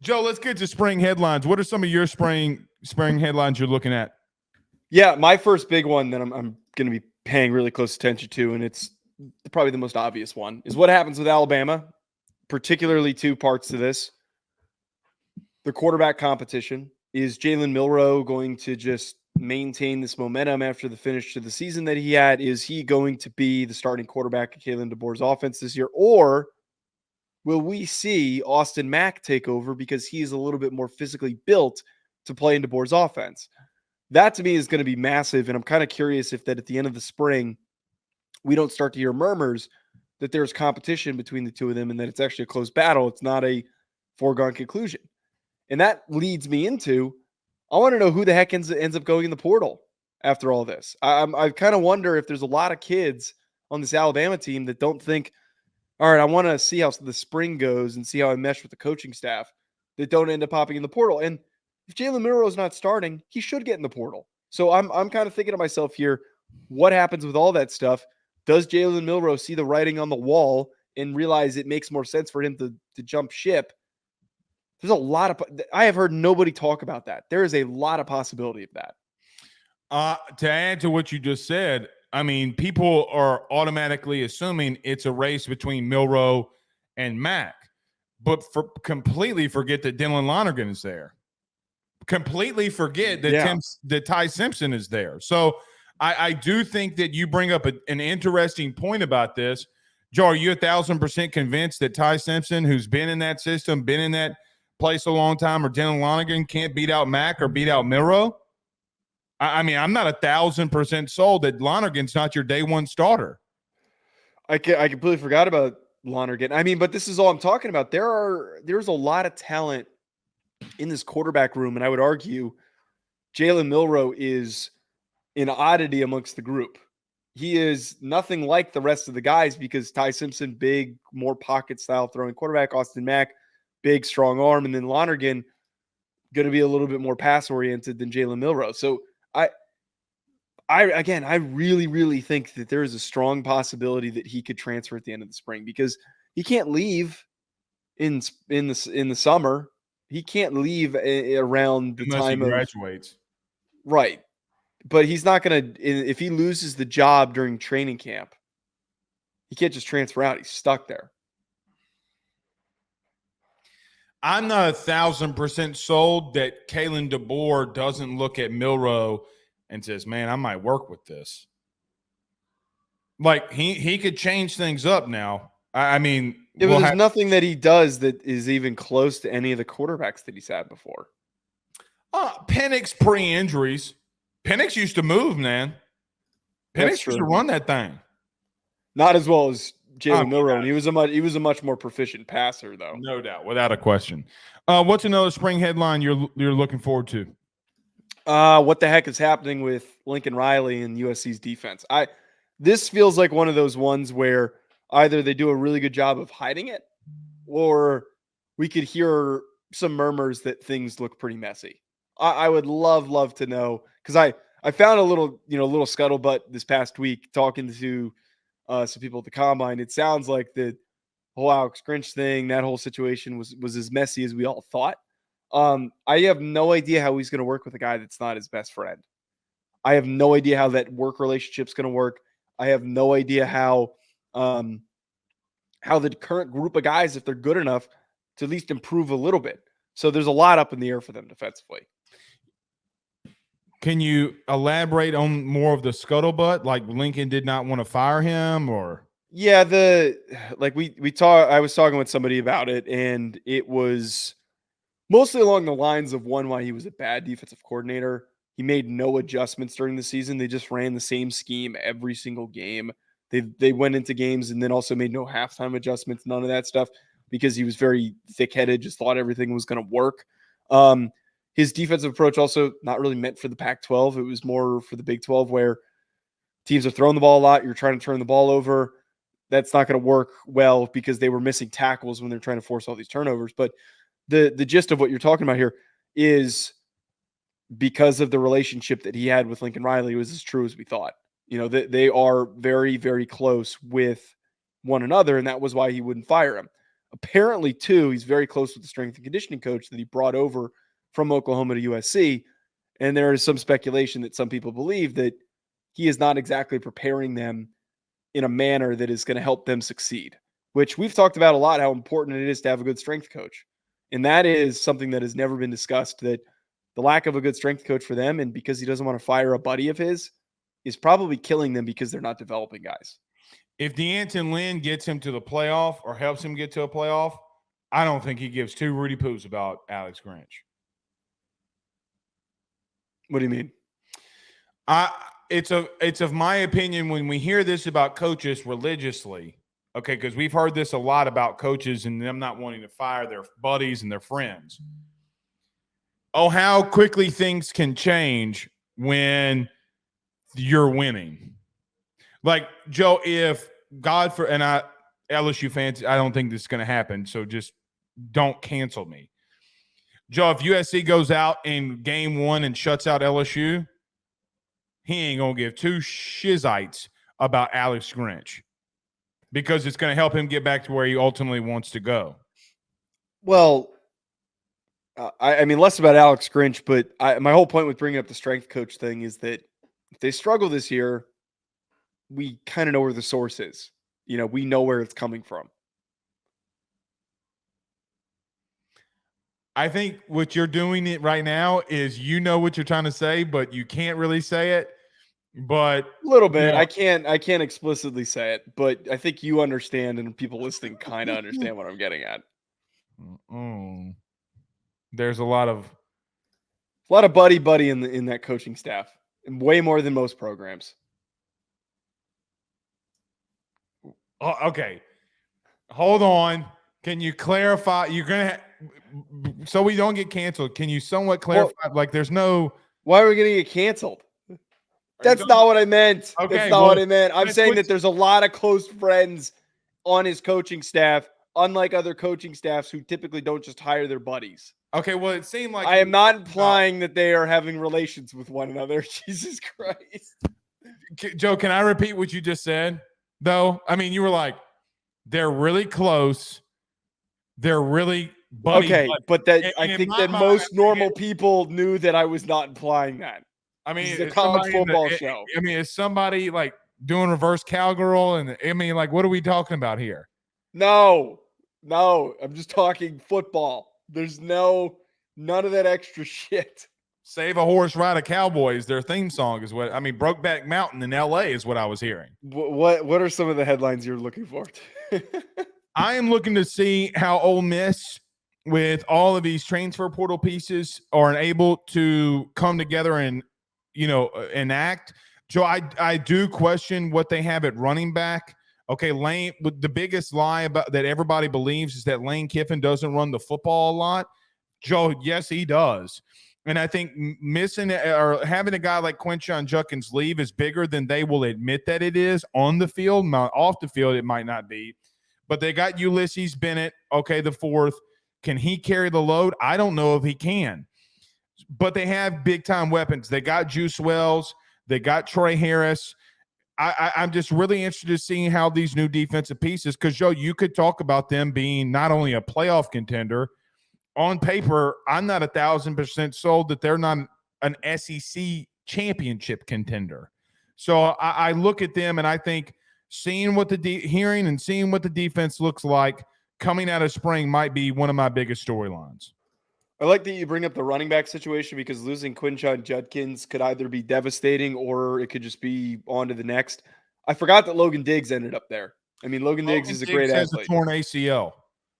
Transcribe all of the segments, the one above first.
Joe, let's get to spring headlines. What are some of your spring headlines you're looking at? Yeah, my first big one that I'm going to be paying really close attention to, and it's probably the most obvious one, is what happens with Alabama, particularly two parts to this. The quarterback competition. Is Jalen Milroe going to just maintain this momentum after the finish to the season that he had? Is he going to be the starting quarterback of Kalen Deboer's offense this year? Or will we see Austin Mack take over because he's a little bit more physically built to play in Deboer's offense? That to me is going to be massive. And I'm kind of curious if that at the end of the spring, we don't start to hear murmurs that there's competition between the two of them and that it's actually a close battle. It's not a foregone conclusion. And that leads me into, I want to know who the heck ends up going in the portal after all this. I kind of wonder if there's a lot of kids on this Alabama team that don't think, all right, I want to see how the spring goes and see how I mesh with the coaching staff, that don't end up popping in the portal. And if Jalen Milroe is not starting, he should get in the portal. So I'm kind of thinking to myself here, what happens with all that stuff? Does Jalen Milroe see the writing on the wall and realize it makes more sense for him to jump ship? There's a lot of – I have heard nobody talk about that. There is a lot of possibility of that. To add to what you just said, I mean, people are automatically assuming it's a race between Milroe and Mack, but completely forget that Dylan Lonergan is there. Completely forget that that Ty Simpson is there. So I do think that you bring up an interesting point about this. Joe, are you 1,000% convinced that Ty Simpson, who's been in that system, been in that place a long time, or Dylan Lonergan can't beat out Mack or beat out Milroe? I mean, I'm not 1,000% sold that Lonergan's not your day one starter. I completely forgot about Lonergan. I mean, but this is all I'm talking about. There's a lot of talent in this quarterback room, and I would argue Jalen Milroe is an oddity amongst the group. He is nothing like the rest of the guys because Ty Simpson, big, more pocket style throwing quarterback. Austin Mack, big, strong arm. And then Lonergan, going to be a little bit more pass oriented than Jalen Milroe. So I really, really think that there is a strong possibility that he could transfer at the end of the spring because he can't leave in the summer. He can't leave around the unless time he graduates. Right. But he's not going to, if he loses the job during training camp, he can't just transfer out. He's stuck there. I'm not 1,000% sold that Kalen Deboer doesn't look at Milroe and says, man, I might work with this. Like he could change things up now. I mean, there's nothing that he does that is even close to any of the quarterbacks that he's had before. Penix pre-injuries. Penix used to move, man. Penix used to run that thing. Not as well as Jalen Milroe. And he was a much more proficient passer, though. No doubt, without a question. What's another spring headline you're looking forward to? What the heck is happening with Lincoln Riley and USC's defense? This feels like one of those ones where either they do a really good job of hiding it, or we could hear some murmurs that things look pretty messy. I would love to know, because I found a little scuttlebutt this past week talking to some people at the Combine. It sounds like the whole Alex Grinch thing, that whole situation was as messy as we all thought. I have no idea how he's going to work with a guy that's not his best friend. I have no idea how that work relationship's going to work. I have no idea how the current group of guys, if they're good enough, to at least improve a little bit. So there's a lot up in the air for them defensively. Can you elaborate on more of the scuttlebutt? Like Lincoln did not want to fire him, or? Yeah, I was talking with somebody about it, and it was mostly along the lines of why he was a bad defensive coordinator. He made no adjustments during the season. They just ran the same scheme every single game. They went into games and then also made no halftime adjustments, none of that stuff, because he was very thick-headed, just thought everything was going to work. His defensive approach also not really meant for the Pac-12. It was more for the Big 12, where teams are throwing the ball a lot. You're trying to turn the ball over. That's not going to work well because they were missing tackles when they're trying to force all these turnovers. But the gist of what you're talking about here is because of the relationship that he had with Lincoln Riley, it was as true as we thought. They are very, very close with one another, and that was why he wouldn't fire him. Apparently, too, he's very close with the strength and conditioning coach that he brought over from Oklahoma to USC. And there is some speculation that some people believe that he is not exactly preparing them in a manner that is going to help them succeed, which we've talked about a lot, how important it is to have a good strength coach. And that is something that has never been discussed, that the lack of a good strength coach for them, and because he doesn't want to fire a buddy of his, is probably killing them because they're not developing guys. If D'Anton Lynn gets him to the playoff or helps him get to a playoff, I don't think he gives two Rudy Poos about Alex Grinch. What do you mean? It's of my opinion, when we hear this about coaches religiously, okay, because we've heard this a lot about coaches and them not wanting to fire their buddies and their friends. Oh, how quickly things can change when you're winning. Like, Joe, if LSU fans, I don't think this is going to happen, so just don't cancel me. Joe, if USC goes out in game 1 and shuts out LSU, he ain't going to give two shizites about Alex Grinch because it's going to help him get back to where he ultimately wants to go. Well, I mean, less about Alex Grinch, but my whole point with bringing up the strength coach thing is that if they struggle this year, we kind of know where the source is. You know, we know where it's coming from. I think what you're doing it right now is you know what you're trying to say, but you can't really say it. But a little bit. You know, I can't explicitly say it, but I think you understand, and people listening kind of understand what I'm getting at. There's a lot of buddy in that coaching staff, and way more than most programs. Oh, okay. Hold on. Can you clarify? You're gonna so we don't get canceled. Can you somewhat clarify? Well, like, there's no. Why are we going to get canceled? That's not what I meant. Okay, that's not what I meant. I'm saying that there's a lot of close friends on his coaching staff, unlike other coaching staffs who typically don't just hire their buddies. Okay, well, it seemed like I am not implying that they are having relations with one another. Jesus Christ. Joe, can I repeat what you just said, though? I mean, you were like, they're really close. They're really buddy. Okay, but I think that most normal people knew that I was not implying that. I mean, it's a college football show. I mean, is somebody like doing reverse cowgirl? And I mean, like, what are we talking about here? No, I'm just talking football. There's none of that extra shit. Save a horse, ride a cowboy is their theme song. Is what I mean. Brokeback Mountain in L.A. is what I was hearing. What are some of the headlines you're looking for? I am looking to see how Ole Miss, with all of these transfer portal pieces, are able to come together and, enact. Joe, I do question what they have at running back. Okay, Lane, the biggest lie about that everybody believes is that Lane Kiffin doesn't run the football a lot. Joe, yes, he does. And I think missing or having a guy like Quinshon Judkins leave is bigger than they will admit that it is on the field. Off the field, it might not be. But they got Ulysses Bennett, okay, the fourth. Can he carry the load? I don't know if he can. But they have big-time weapons. They got Juice Wells. They got Troy Harris. I'm just really interested in seeing how these new defensive pieces, because, Joe, you could talk about them being not only a playoff contender. On paper, I'm not 1,000% sold that they're not an SEC championship contender. So I look at them and I think hearing what the defense looks like coming out of spring might be one of my biggest storylines. I like that you bring up the running back situation, because losing Quinshon Judkins could either be devastating or it could just be on to the next. I forgot that Logan Diggs ended up there. I mean, Logan Diggs is a great athlete. Has a torn ACL.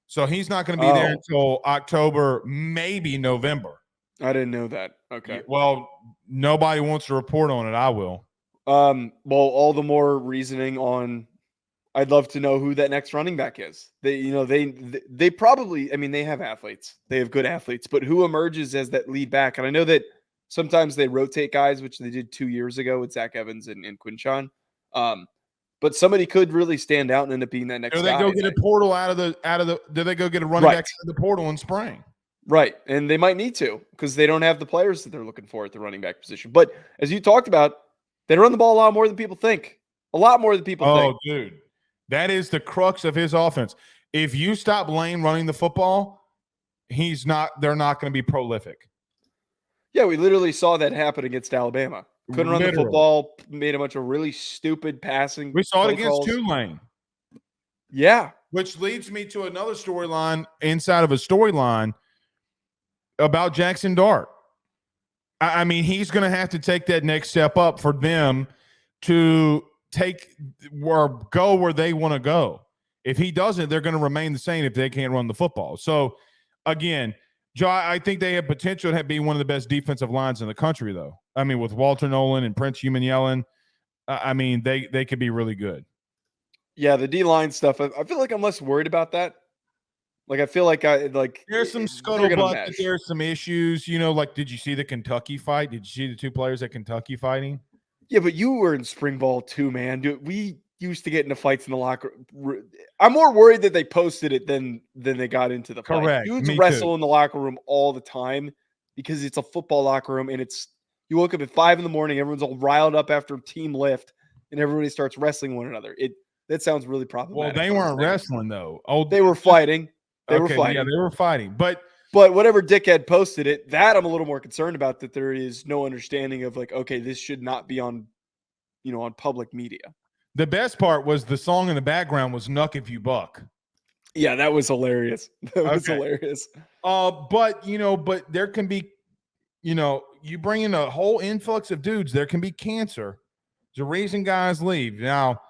So he's not going to be there until October, maybe November. I didn't know that. Okay. Well, nobody wants to report on it. I will. Well, all the more reasoning on. I'd love to know who that next running back is. They probably. I mean, they have athletes. They have good athletes, but who emerges as that lead back? And I know that sometimes they rotate guys, which they did 2 years ago with Zach Evans and Quinshon. But somebody could really stand out and end up being that next guy. Do they go get a portal out of the? Do they go get a running back out of the portal in spring? Right, and they might need to, because they don't have the players that they're looking for at the running back position. But as you talked about, they run the ball a lot more than people think. A lot more than people think. Oh, dude, that is the crux of his offense. If you stop Lane running the football, they're not going to be prolific. Yeah, we literally saw that happen against Alabama. Couldn't run the Literally. football, made a bunch of really stupid passing. We saw it play against calls. Tulane. Yeah. Which leads me to another storyline inside of a storyline about Jackson Dart. I mean, he's going to have to take that next step up for them to go where they want to go. If he doesn't, they're going to remain the same if they can't run the football. So, again, Joe, I think they have potential to be one of the best defensive lines in the country, though. I mean, with Walter Nolan and Prince Human-Yellen, I mean, they could be really good. Yeah, the D-line stuff, I feel like I'm less worried about that. Like, I feel like there's some scuttlebutt, there's some issues. Like, did you see the Kentucky fight? Did you see the two players at Kentucky fighting? Yeah, but you were in spring ball too, man. Dude, we used to get into fights in the locker room. I'm more worried that they posted it than they got into the fight. Correct. Dudes Me wrestle too. in the locker room all the time because it's a football locker room, and you woke up at 5 a.m, everyone's all riled up after team lift, and everybody starts wrestling one another. That sounds really problematic. Well, they weren't wrestling though. They were fighting. They were fighting. Yeah, they were fighting. But whatever dickhead posted it, that I'm a little more concerned about, that there is no understanding of like, okay, this should not be on public media. The best part was the song in the background was Nuck If You Buck. Yeah, that was hilarious. That was hilarious. But there can be, you bring in a whole influx of dudes, there can be cancer. There's a reason guys leave. Now,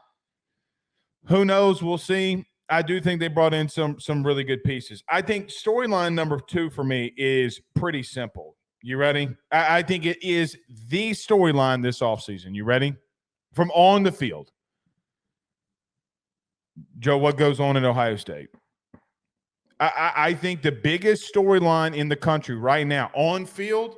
who knows? We'll see. I do think they brought in some really good pieces. I think storyline number 2 for me is pretty simple. You ready? I think it is the storyline this offseason. You ready? From on the field. Joe, what goes on in Ohio State? I think the biggest storyline in the country right now on field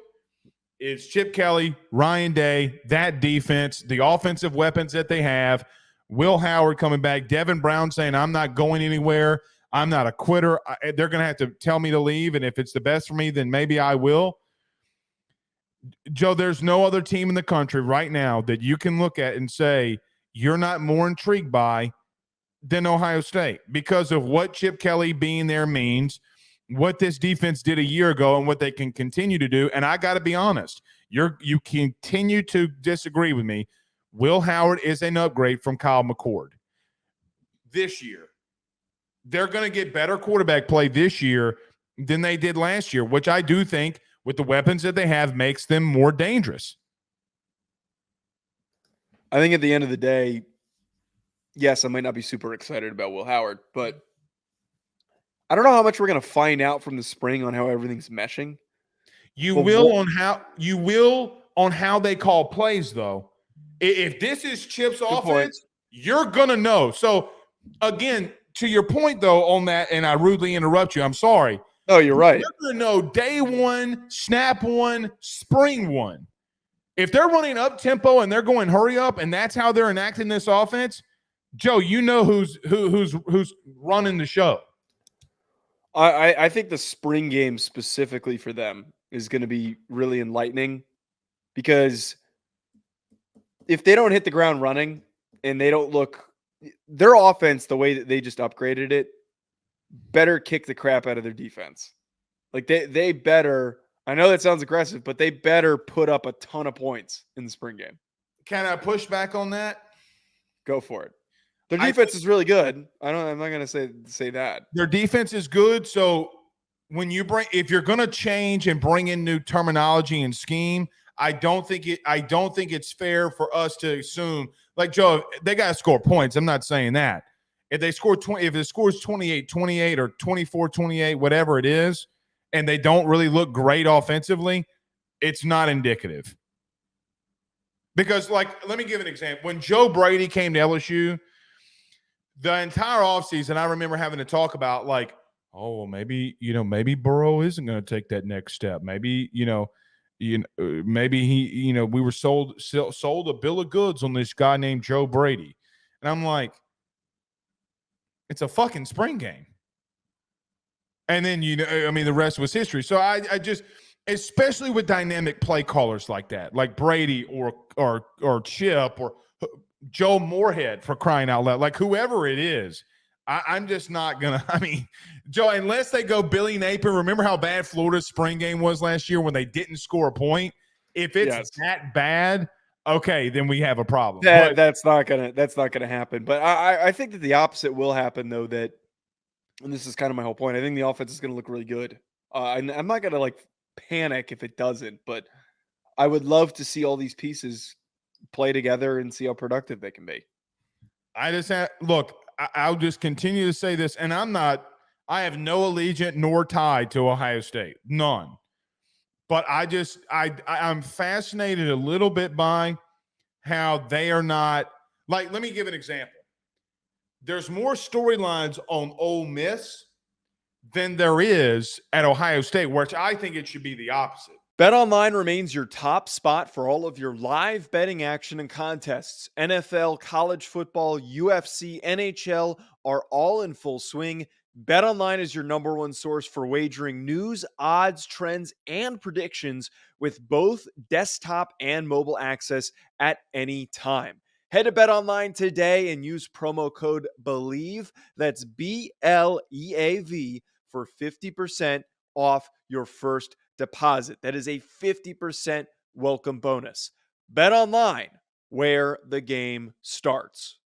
is Chip Kelly, Ryan Day, that defense, the offensive weapons that they have, Will Howard coming back, Devin Brown saying, I'm not going anywhere. I'm not a quitter. They're going to have to tell me to leave, and if it's the best for me, then maybe I will. Joe, there's no other team in the country right now that you can look at and say you're not more intrigued by than Ohio State because of what Chip Kelly being there means, what this defense did a year ago, and what they can continue to do. And I got to be honest, you continue to disagree with me. Will Howard is an upgrade from Kyle McCord this year. They're going to get better quarterback play this year than they did last year, which I do think with the weapons that they have makes them more dangerous. I think at the end of the day, yes, I might not be super excited about Will Howard, but I don't know how much we're going to find out from the spring on how everything's meshing. You will on how they call plays, though. If this is Chip's offense, you're going to know. So, again, to your point, though, on that, and I rudely interrupt you, I'm sorry. Oh, you're right. You're going to know day one, snap one, spring one. If they're running up tempo and they're going hurry up, and that's how they're enacting this offense, Joe, you know who's running the show. I think the spring game specifically for them is going to be really enlightening, because if they don't hit the ground running and they don't look, their offense, the way that they just upgraded it, better kick the crap out of their defense. Like they better, I know that sounds aggressive, but they better put up a ton of points in the spring game. Can I push back on that? Go for it. Their defense is really good. I'm not going to say that. Their defense is good. So if you're going to change and bring in new terminology and scheme, I don't think it's fair for us to assume, like, Joe, they got to score points. I'm not saying that. If they score if it scores 28-28 or 24-28, whatever it is, and they don't really look great offensively, it's not indicative. Because, like, let me give an example. When Joe Brady came to LSU, the entire offseason, I remember having to talk about, like, oh, well, maybe Burrow isn't going to take that next step. Maybe, maybe he, we were sold a bill of goods on this guy named Joe Brady. And I'm like, it's a fucking spring game. And then, the rest was history. So I just, especially with dynamic play callers like that, like Brady or Chip or Joe Moorhead, for crying out loud, like whoever it is, I'm just not going to. I mean, Joe, unless they go Billy Napier, remember how bad Florida's spring game was last year when they didn't score a point? If it's that bad, okay, then we have a problem. That's not gonna happen. But I think that the opposite will happen, though. That, and this is kind of my whole point. I think the offense is gonna look really good. And I'm not gonna like panic if it doesn't, but I would love to see all these pieces play together and see how productive they can be. I'll just continue to say this, and I have no allegiance nor tie to Ohio State, none. But I'm fascinated a little bit by how they are not, like, let me give an example. There's more storylines on Ole Miss than there is at Ohio State, which I think it should be the opposite. BetOnline remains your top spot for all of your live betting action and contests. NFL, college football, UFC, NHL are all in full swing. BetOnline is your number one source for wagering news, odds, trends, and predictions with both desktop and mobile access at any time. Head to BetOnline today and use promo code BELIEVE, that's BLEAV, for 50% off your first deposit. That is a 50% welcome bonus. BetOnline, where the game starts.